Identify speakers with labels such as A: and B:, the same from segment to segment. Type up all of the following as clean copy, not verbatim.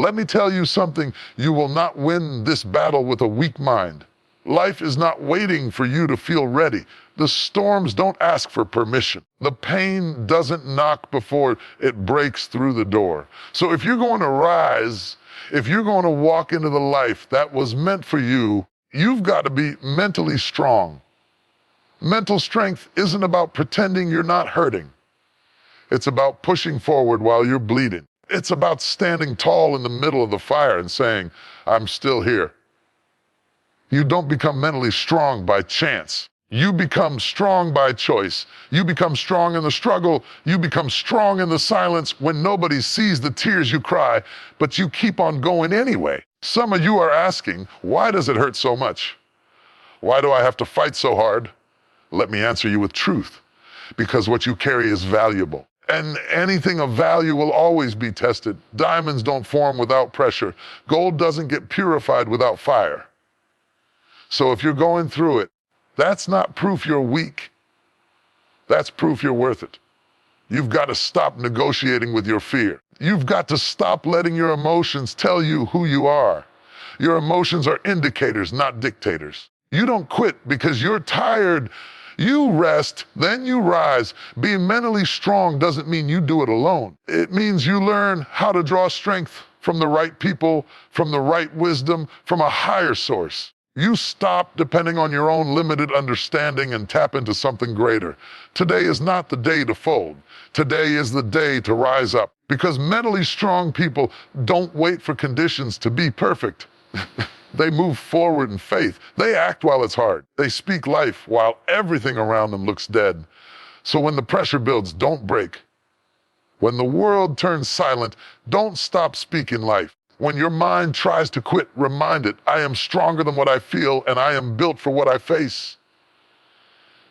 A: Let me tell you something, you will not win this battle with a weak mind. Life is not waiting for you to feel ready. The storms don't ask for permission. The pain doesn't knock before it breaks through the door. So if you're going to rise, if you're going to walk into the life that was meant for you, you've got to be mentally strong. Mental strength isn't about pretending you're not hurting. It's about pushing forward while you're bleeding. It's about standing tall in the middle of the fire and saying, I'm still here. You don't become mentally strong by chance. You become strong by choice. You become strong in the struggle. You become strong in the silence when nobody sees the tears you cry, but you keep on going anyway. Some of you are asking, why does it hurt so much? Why do I have to fight so hard? Let me answer you with truth. Because what you carry is valuable. And anything of value will always be tested. Diamonds don't form without pressure. Gold doesn't get purified without fire. So if you're going through it, that's not proof you're weak. That's proof you're worth it. You've got to stop negotiating with your fear. You've got to stop letting your emotions tell you who you are. Your emotions are indicators, not dictators. You don't quit because you're tired. You rest, then you rise. Being mentally strong doesn't mean you do it alone. It means you learn how to draw strength from the right people, from the right wisdom, from a higher source. You stop depending on your own limited understanding and tap into something greater. Today is not the day to fold. Today is the day to rise up. Because mentally strong people don't wait for conditions to be perfect. They move forward in faith. They act while it's hard. They speak life while everything around them looks dead. So when the pressure builds, don't break. When the world turns silent, don't stop speaking life. When your mind tries to quit, remind it, I am stronger than what I feel and I am built for what I face.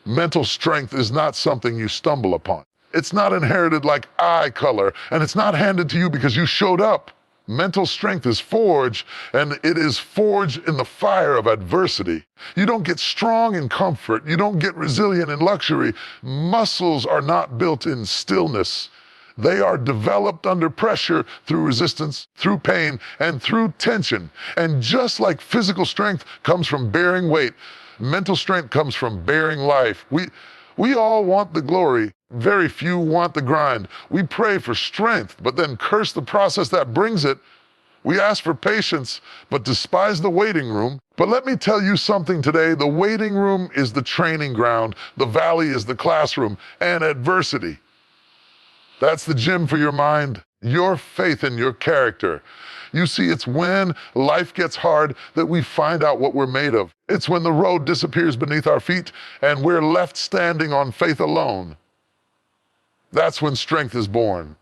A: Mental strength is not something you stumble upon. It's not inherited like eye color, and it's not handed to you because you showed up. Mental strength is forged, and it is forged in the fire of adversity. You don't get strong in comfort. You don't get resilient in luxury. Muscles are not built in stillness. They are developed under pressure, through resistance, through pain, and through tension. And just like physical strength comes from bearing weight, mental strength comes from bearing life. We all want the glory. Very few want the grind. We pray for strength, but then curse the process that brings it. We ask for patience, but despise the waiting room. But let me tell you something today. The waiting room is the training ground. The valley is the classroom. And adversity, that's the gym for your mind, your faith and your character. You see, it's when life gets hard that we find out what we're made of. It's when the road disappears beneath our feet and we're left standing on faith alone. That's when strength is born.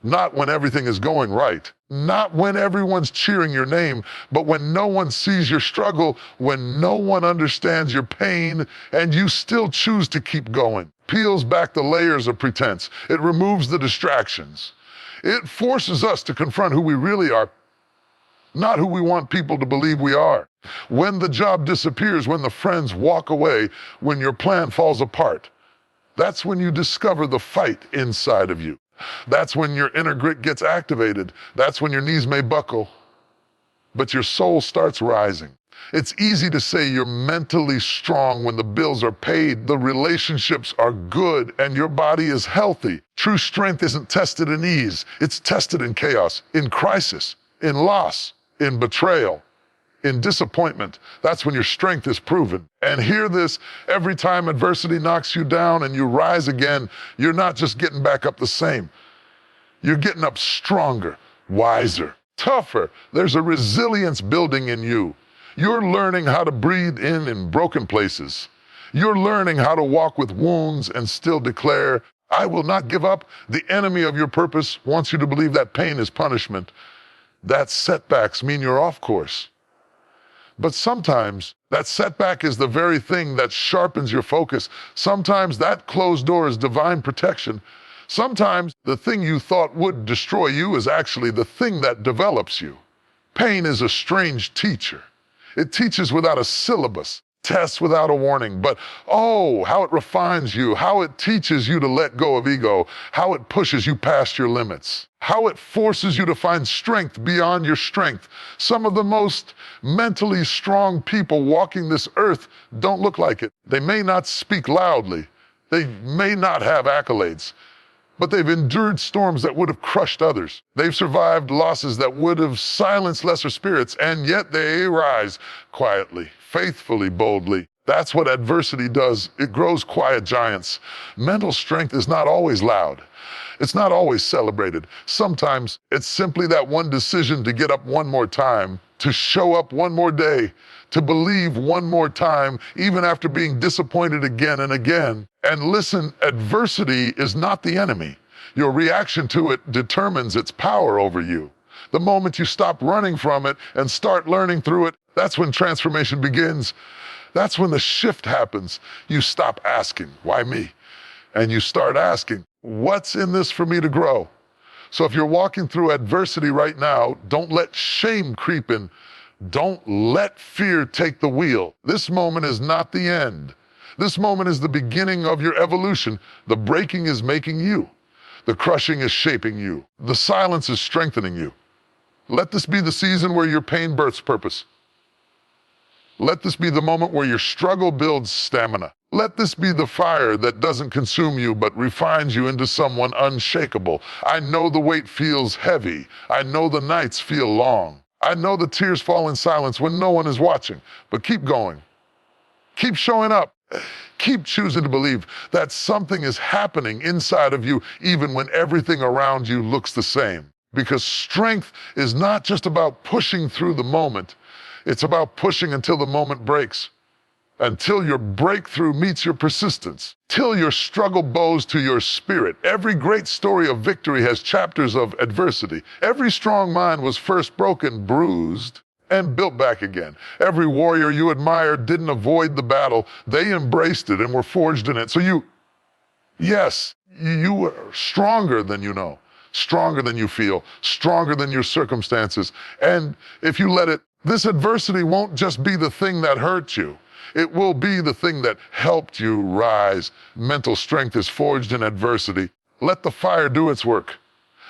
A: Not when everything is going right. Not when everyone's cheering your name, but when no one sees your struggle, when no one understands your pain, and you still choose to keep going. Peels back the layers of pretense. It removes the distractions. It forces us to confront who we really are, not who we want people to believe we are. When the job disappears, when the friends walk away, when your plan falls apart, that's when you discover the fight inside of you. That's when your inner grit gets activated. That's when your knees may buckle, but your soul starts rising. It's easy to say you're mentally strong when the bills are paid, the relationships are good, and your body is healthy. True strength isn't tested in ease. It's tested in chaos, in crisis, in loss, in betrayal, in disappointment. That's when your strength is proven. And hear this, every time adversity knocks you down and you rise again, you're not just getting back up the same. You're getting up stronger, wiser, tougher. There's a resilience building in you. You're learning how to breathe in broken places. You're learning how to walk with wounds and still declare, I will not give up. The enemy of your purpose wants you to believe that pain is punishment, that setbacks mean you're off course. But sometimes that setback is the very thing that sharpens your focus. Sometimes that closed door is divine protection. Sometimes the thing you thought would destroy you is actually the thing that develops you. Pain is a strange teacher. It teaches without a syllabus. tests without a warning, but oh, how it refines you, how it teaches you to let go of ego, how it pushes you past your limits, how it forces you to find strength beyond your strength. Some of the most mentally strong people walking this earth don't look like it. They may not speak loudly. They may not have accolades, but they've endured storms that would have crushed others. They've survived losses that would have silenced lesser spirits, and yet they rise quietly, faithfully, boldly. That's what adversity does. It grows quiet giants. Mental strength is not always loud. It's not always celebrated. Sometimes it's simply that one decision to get up one more time, to show up one more day, to believe one more time, even after being disappointed again and again. And listen, adversity is not the enemy. Your reaction to it determines its power over you. The moment you stop running from it and start learning through it, that's when transformation begins. That's when the shift happens. You stop asking, why me? And you start asking, what's in this for me to grow? So if you're walking through adversity right now, don't let shame creep in. Don't let fear take the wheel. This moment is not the end. This moment is the beginning of your evolution. The breaking is making you. The crushing is shaping you. The silence is strengthening you. Let this be the season where your pain births purpose. Let this be the moment where your struggle builds stamina. Let this be the fire that doesn't consume you but refines you into someone unshakable. I know the weight feels heavy. I know the nights feel long. I know the tears fall in silence when no one is watching. But keep going. Keep showing up. Keep choosing to believe that something is happening inside of you even when everything around you looks the same. Because strength is not just about pushing through the moment. It's about pushing until the moment breaks. Until your breakthrough meets your persistence. Till your struggle bows to your spirit. Every great story of victory has chapters of adversity. Every strong mind was first broken, bruised, and built back again. Every warrior you admire didn't avoid the battle. They embraced it and were forged in it. So you were stronger than you know, stronger than you feel, stronger than your circumstances. And if you let it, this adversity won't just be the thing that hurt you. It will be the thing that helped you rise. Mental strength is forged in adversity. Let the fire do its work.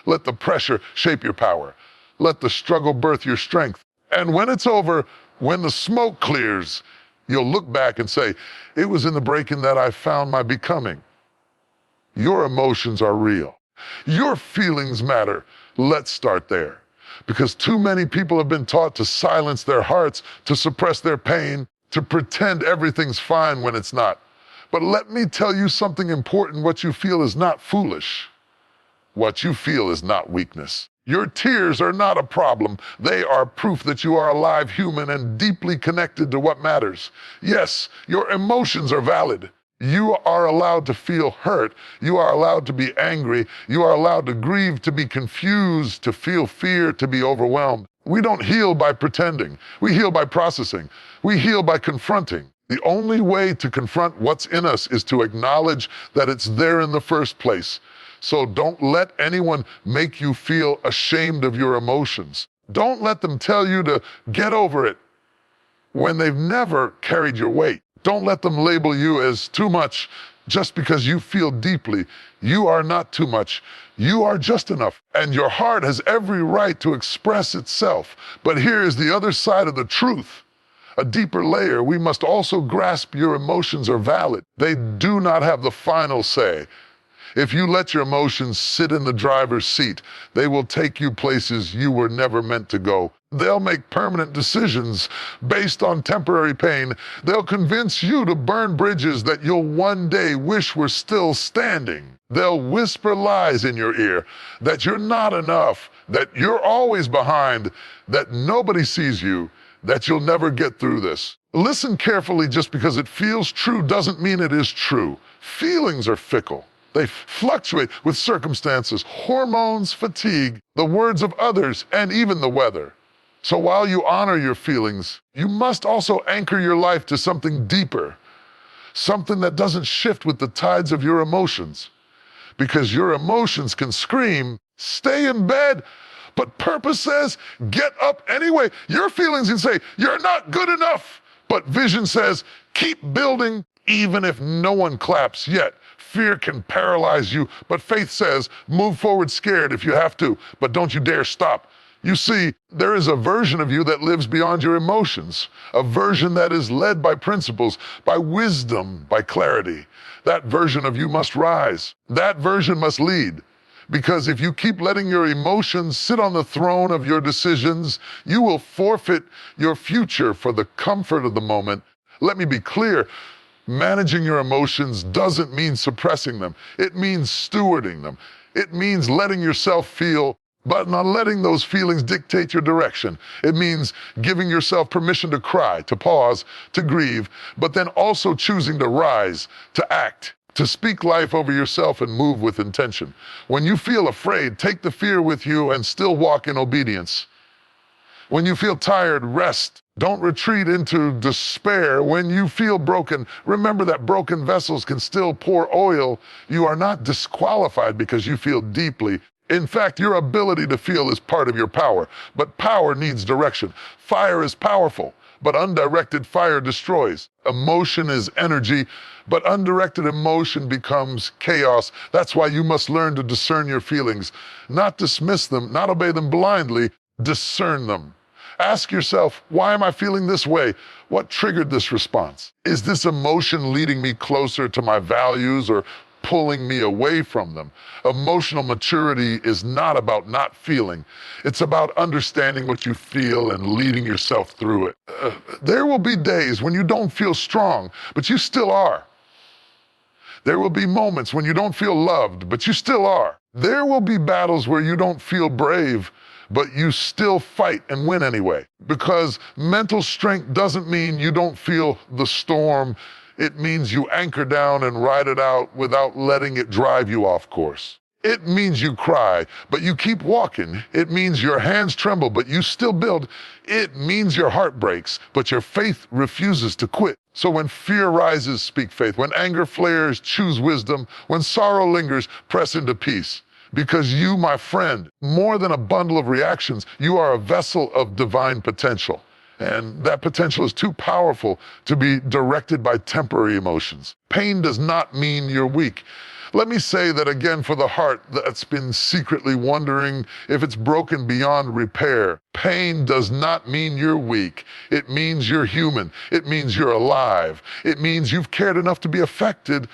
A: Let the pressure shape your power. Let the struggle birth your strength. And when it's over, when the smoke clears, you'll look back and say, it was in the breaking that I found my becoming. Your emotions are real. Your feelings matter. Let's start there. Because too many people have been taught to silence their hearts, to suppress their pain, to pretend everything's fine when it's not. But let me tell you something important. What you feel is not foolish. What you feel is not weakness. Your tears are not a problem. They are proof that you are a live human and deeply connected to what matters. Yes, your emotions are valid. You are allowed to feel hurt. You are allowed to be angry. You are allowed to grieve, to be confused, to feel fear, to be overwhelmed. We don't heal by pretending. We heal by processing. We heal by confronting. The only way to confront what's in us is to acknowledge that it's there in the first place. So don't let anyone make you feel ashamed of your emotions. Don't let them tell you to get over it when they've never carried your weight. Don't let them label you as too much just because you feel deeply. You are not too much. You are just enough. And your heart has every right to express itself. But here is the other side of the truth. A deeper layer. We must also grasp your emotions are valid. They do not have the final say. If you let your emotions sit in the driver's seat, they will take you places you were never meant to go. They'll make permanent decisions based on temporary pain. They'll convince you to burn bridges that you'll one day wish were still standing. They'll whisper lies in your ear that you're not enough, that you're always behind, that nobody sees you, that you'll never get through this. Listen carefully. Just because it feels true doesn't mean it is true. Feelings are fickle. They fluctuate with circumstances, hormones, fatigue, the words of others, and even the weather. So while you honor your feelings, you must also anchor your life to something deeper, something that doesn't shift with the tides of your emotions. Because your emotions can scream, stay in bed, but purpose says, get up anyway. Your feelings can say, you're not good enough. But vision says, Keep building even if no one claps yet. Fear can paralyze you, but faith says, move forward scared if you have to, but don't you dare stop. You see, there is a version of you that lives beyond your emotions, a version that is led by principles, by wisdom, by clarity. That version of you must rise. That version must lead. Because if you keep letting your emotions sit on the throne of your decisions, you will forfeit your future for the comfort of the moment. Let me be clear. Managing your emotions doesn't mean suppressing them. It means stewarding them. It means letting yourself feel, but not letting those feelings dictate your direction. It means giving yourself permission to cry, to pause, to grieve, but then also choosing to rise, to act, to speak life over yourself and move with intention. When you feel afraid, take the fear with you and still walk in obedience. When you feel tired, rest. Don't retreat into despair. When you feel broken, remember that broken vessels can still pour oil. You are not disqualified because you feel deeply. In fact, your ability to feel is part of your power, but power needs direction. Fire is powerful, but undirected fire destroys. Emotion is energy, but undirected emotion becomes chaos. That's why you must learn to discern your feelings, not dismiss them, not obey them blindly, discern them. Ask yourself, why am I feeling this way? What triggered this response? Is this emotion leading me closer to my values or pulling me away from them? Emotional maturity is not about not feeling. It's about understanding what you feel and leading yourself through it. There will be days when you don't feel strong, but you still are. There will be moments when you don't feel loved, but you still are. There will be battles where you don't feel brave, but you still fight and win anyway. Because mental strength doesn't mean you don't feel the storm. It means you anchor down and ride it out without letting it drive you off course. It means you cry, but you keep walking. It means your hands tremble, but you still build. It means your heart breaks, but your faith refuses to quit. So when fear rises, speak faith. When anger flares, choose wisdom. When sorrow lingers, press into peace. Because you, my friend, more than a bundle of reactions, you are a vessel of divine potential. And that potential is too powerful to be directed by temporary emotions. Pain does not mean you're weak. Let me say that again for the heart that's been secretly wondering if it's broken beyond repair. Pain does not mean you're weak. It means you're human. It means you're alive. It means you've cared enough to be affected,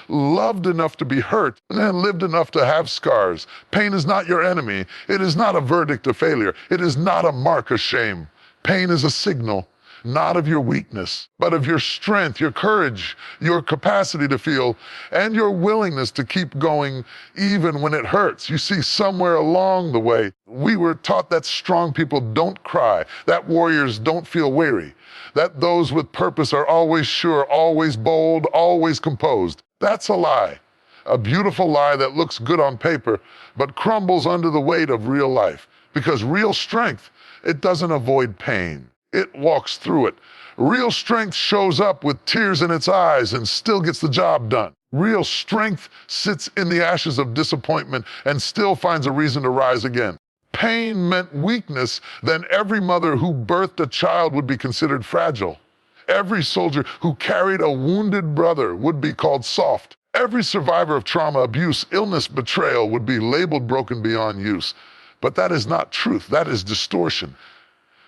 A: loved enough to be hurt, and lived enough to have scars. Pain is not your enemy. It is not a verdict of failure. It is not a mark of shame. Pain is a signal, not of your weakness, but of your strength, your courage, your capacity to feel, and your willingness to keep going even when it hurts. You see, somewhere along the way, we were taught that strong people don't cry, that warriors don't feel weary, that those with purpose are always sure, always bold, always composed. That's a lie. A beautiful lie that looks good on paper, but crumbles under the weight of real life. Because real strength, it doesn't avoid pain. It walks through it. Real strength shows up with tears in its eyes and still gets the job done. Real strength sits in the ashes of disappointment and still finds a reason to rise again. Pain meant weakness, then every mother who birthed a child would be considered fragile. Every soldier who carried a wounded brother would be called soft. Every survivor of trauma, abuse, illness, betrayal would be labeled broken beyond use. But that is not truth. That is distortion.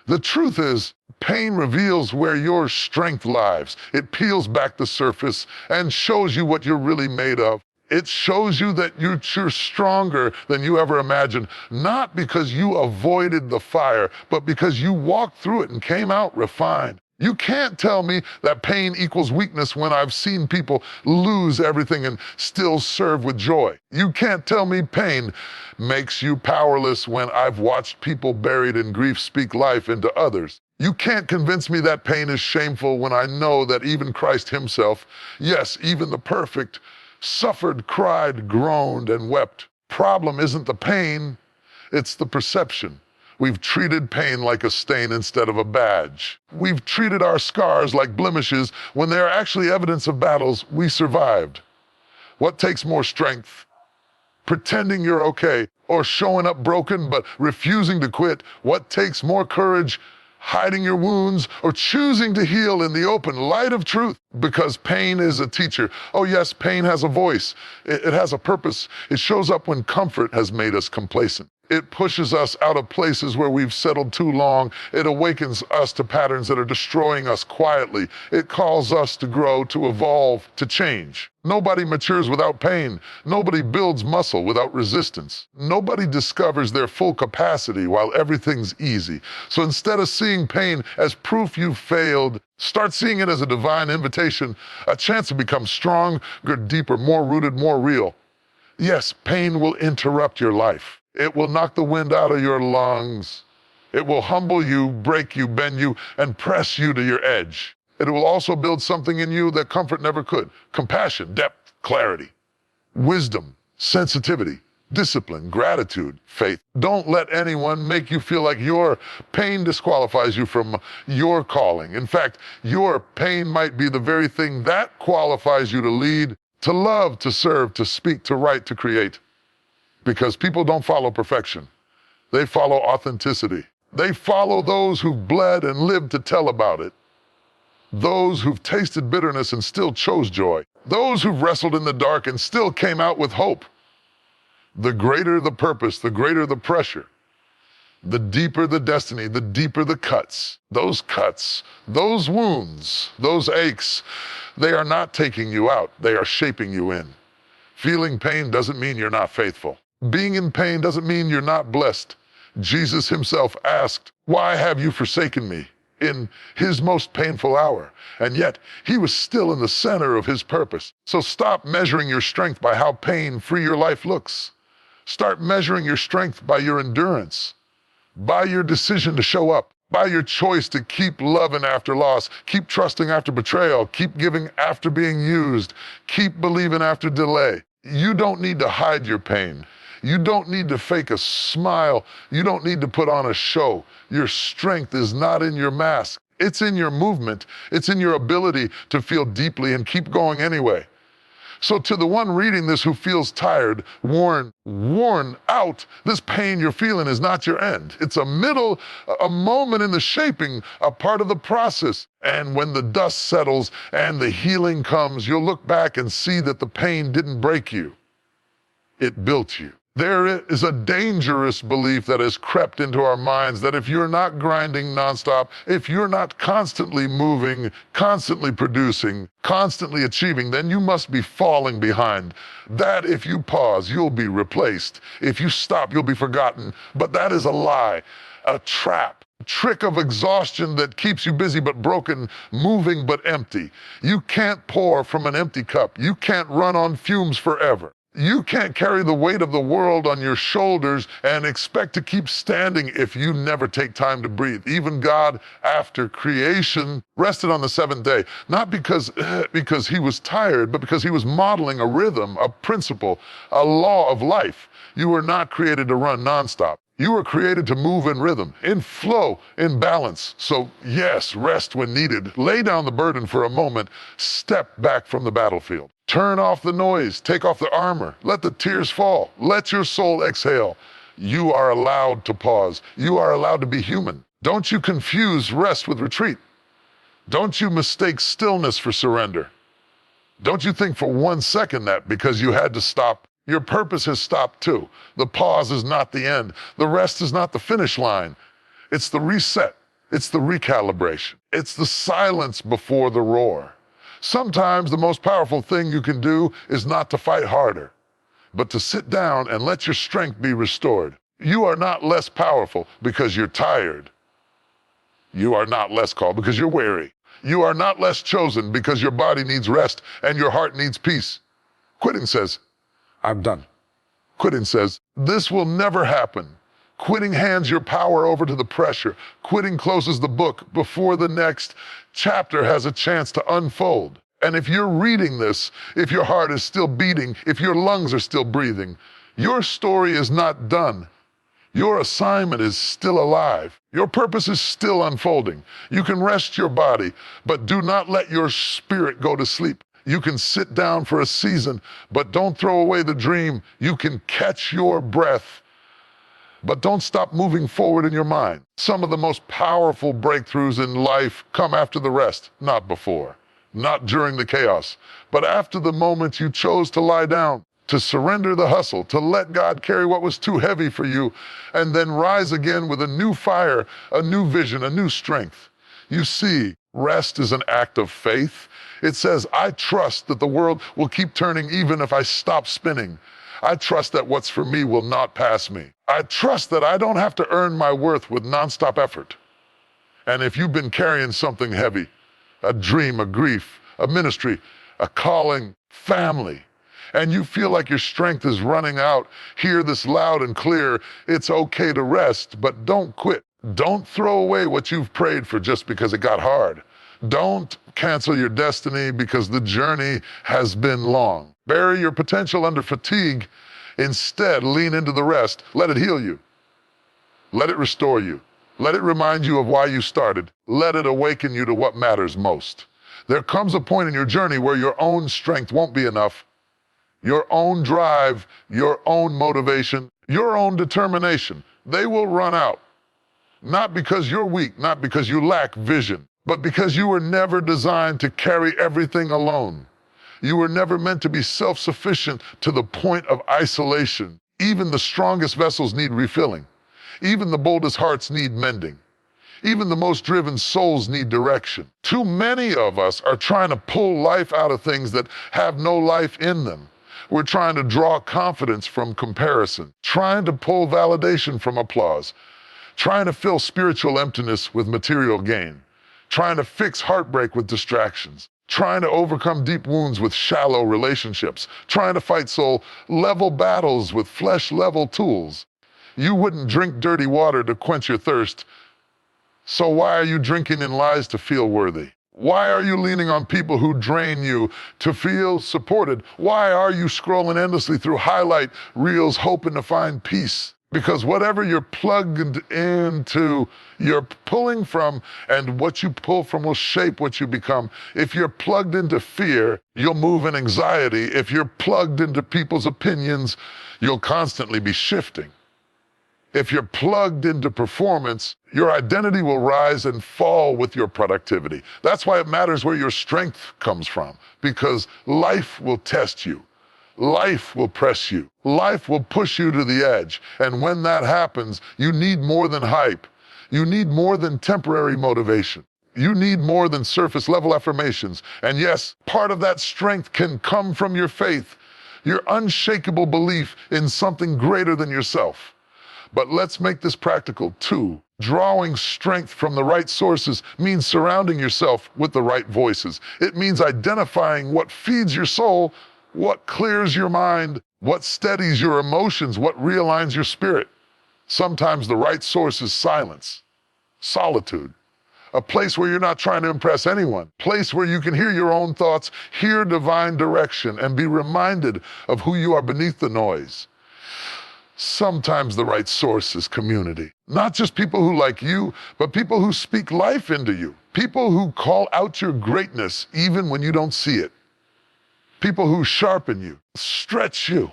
A: The truth is, pain reveals where your strength lies. It peels back the surface and shows you what you're really made of. It shows you that you're stronger than you ever imagined, not because you avoided the fire, but because you walked through it and came out refined. You can't tell me that pain equals weakness when I've seen people lose everything and still serve with joy. You can't tell me pain makes you powerless when I've watched people buried in grief speak life into others. You can't convince me that pain is shameful when I know that even Christ himself, yes, even the perfect, suffered, cried, groaned, and wept. Problem isn't the pain, it's the perception. We've treated pain like a stain instead of a badge. We've treated our scars like blemishes when they are actually evidence of battles we survived. What takes more strength? Pretending you're okay or showing up broken but refusing to quit? What takes more courage? hiding your wounds, or choosing to heal in the open light of truth, because pain is a teacher. Oh yes, pain has a voice. It has a purpose. It shows up when comfort has made us complacent. It pushes us out of places where we've settled too long. It awakens us to patterns that are destroying us quietly. It calls us to grow, to evolve, to change. Nobody matures without pain. Nobody builds muscle without resistance. Nobody discovers their full capacity while everything's easy. So instead of seeing pain as proof you've failed, start seeing it as a divine invitation, a chance to become stronger, deeper, more rooted, more real. Yes, pain will interrupt your life. It will knock the wind out of your lungs. It will humble you, break you, bend you, and press you to your edge. It will also build something in you that comfort never could. Compassion, depth, clarity, wisdom, sensitivity, discipline, gratitude, faith. Don't let anyone make you feel like your pain disqualifies you from your calling. In fact, your pain might be the very thing that qualifies you to lead, to love, to serve, to speak, to write, to create. Because people don't follow perfection. They follow authenticity. They follow those who've bled and lived to tell about it. Those who've tasted bitterness and still chose joy. Those who've wrestled in the dark and still came out with hope. The greater the purpose, the greater the pressure. The deeper the destiny, the deeper the cuts. Those wounds, those aches, they are not taking you out. They are shaping you in. Feeling pain doesn't mean you're not faithful. Being in pain doesn't mean you're not blessed. Jesus himself asked, "Why have you forsaken me?" in his most painful hour. And yet, he was still in the center of his purpose. So stop measuring your strength by how pain-free your life looks. Start measuring your strength by your endurance, by your decision to show up, by your choice to keep loving after loss, keep trusting after betrayal, keep giving after being used, keep believing after delay. You don't need to hide your pain. You don't need to fake a smile. You don't need to put on a show. Your strength is not in your mask. It's in your movement. It's in your ability to feel deeply and keep going anyway. So to the one reading this who feels tired, worn out, this pain you're feeling is not your end. It's a moment in the shaping, a part of the process. And when the dust settles and the healing comes, you'll look back and see that the pain didn't break you. It built you. There is a dangerous belief that has crept into our minds that if you're not grinding nonstop, if you're not constantly moving, constantly producing, constantly achieving, then you must be falling behind. That if you pause, you'll be replaced. If you stop, you'll be forgotten. But that is a lie, a trap. Trick of exhaustion that keeps you busy but broken, moving but empty. You can't pour from an empty cup. You can't run on fumes forever. You can't carry the weight of the world on your shoulders and expect to keep standing if you never take time to breathe. Even God, after creation, rested on the seventh day, not because he was tired, but because he was modeling a rhythm, a principle, a law of life. You were not created to run nonstop. You were created to move in rhythm, in flow, in balance. So yes, rest when needed. Lay down the burden for a moment. Step back from the battlefield. Turn off the noise. Take off the armor. Let the tears fall. Let your soul exhale. You are allowed to pause. You are allowed to be human. Don't you confuse rest with retreat. Don't you mistake stillness for surrender. Don't you think for 1 second that because you had to stop, your purpose has stopped too. The pause is not the end. The rest is not the finish line. It's the reset. It's the recalibration. It's the silence before the roar. Sometimes the most powerful thing you can do is not to fight harder, but to sit down and let your strength be restored. You are not less powerful because you're tired. You are not less called because you're weary. You are not less chosen because your body needs rest and your heart needs peace. Quitting says, "I'm done." Quitting says, "This will never happen." Quitting hands your power over to the pressure. Quitting closes the book before the next chapter has a chance to unfold. And if you're reading this, if your heart is still beating, if your lungs are still breathing, your story is not done. Your assignment is still alive. Your purpose is still unfolding. You can rest your body, but do not let your spirit go to sleep. You can sit down for a season, but don't throw away the dream. You can catch your breath, But don't stop moving forward in your mind. Some of the most powerful breakthroughs in life come after the rest, not before. Not during the chaos, but after the moment you chose to lie down, to surrender the hustle, to let God carry what was too heavy for you, and then rise again with a new fire, a new vision, a new strength. You see, rest is an act of faith. It says, I trust that the world will keep turning even if I stop spinning. I trust that what's for me will not pass me. I trust that I don't have to earn my worth with nonstop effort. And if you've been carrying something heavy, a dream, a grief, a ministry, a calling, family, and you feel like your strength is running out, hear this loud and clear. It's okay to rest, but don't quit. Don't throw away what you've prayed for just because it got hard. Don't cancel your destiny because the journey has been long. Bury your potential under fatigue. Instead, lean into the rest. Let it heal you. Let it restore you. Let it remind you of why you started. Let it awaken you to what matters most. There comes a point in your journey where your own strength won't be enough. Your own drive, your own motivation, your own determination, they will run out. Not because you're weak, not because you lack vision, but because you were never designed to carry everything alone. You were never meant to be self-sufficient to the point of isolation. Even the strongest vessels need refilling. Even the boldest hearts need mending. Even the most driven souls need direction. Too many of us are trying to pull life out of things that have no life in them. We're trying to draw confidence from comparison, trying to pull validation from applause, trying to fill spiritual emptiness with material gain, trying to fix heartbreak with distractions, trying to overcome deep wounds with shallow relationships, trying to fight soul-level battles with flesh-level tools. You wouldn't drink dirty water to quench your thirst, so why are you drinking in lies to feel worthy? Why are you leaning on people who drain you to feel supported? Why are you scrolling endlessly through highlight reels hoping to find peace? Because whatever you're plugged into, you're pulling from, and what you pull from will shape what you become. If you're plugged into fear, you'll move in anxiety. If you're plugged into people's opinions, you'll constantly be shifting. If you're plugged into performance, your identity will rise and fall with your productivity. That's why it matters where your strength comes from, because life will test you. Life will press you. Life will push you to the edge. And when that happens, you need more than hype. You need more than temporary motivation. You need more than surface level affirmations. And yes, part of that strength can come from your faith, your unshakable belief in something greater than yourself. But let's make this practical too. Drawing strength from the right sources means surrounding yourself with the right voices. It means identifying what feeds your soul, what clears your mind, what steadies your emotions, what realigns your spirit. Sometimes the right source is silence, solitude, a place where you're not trying to impress anyone, a place where you can hear your own thoughts, hear divine direction, and be reminded of who you are beneath the noise. Sometimes the right source is community. Not just people who like you, but people who speak life into you. People who call out your greatness even when you don't see it. People who sharpen you, stretch you,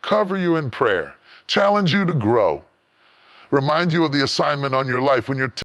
A: cover you in prayer, challenge you to grow, remind you of the assignment on your life when you're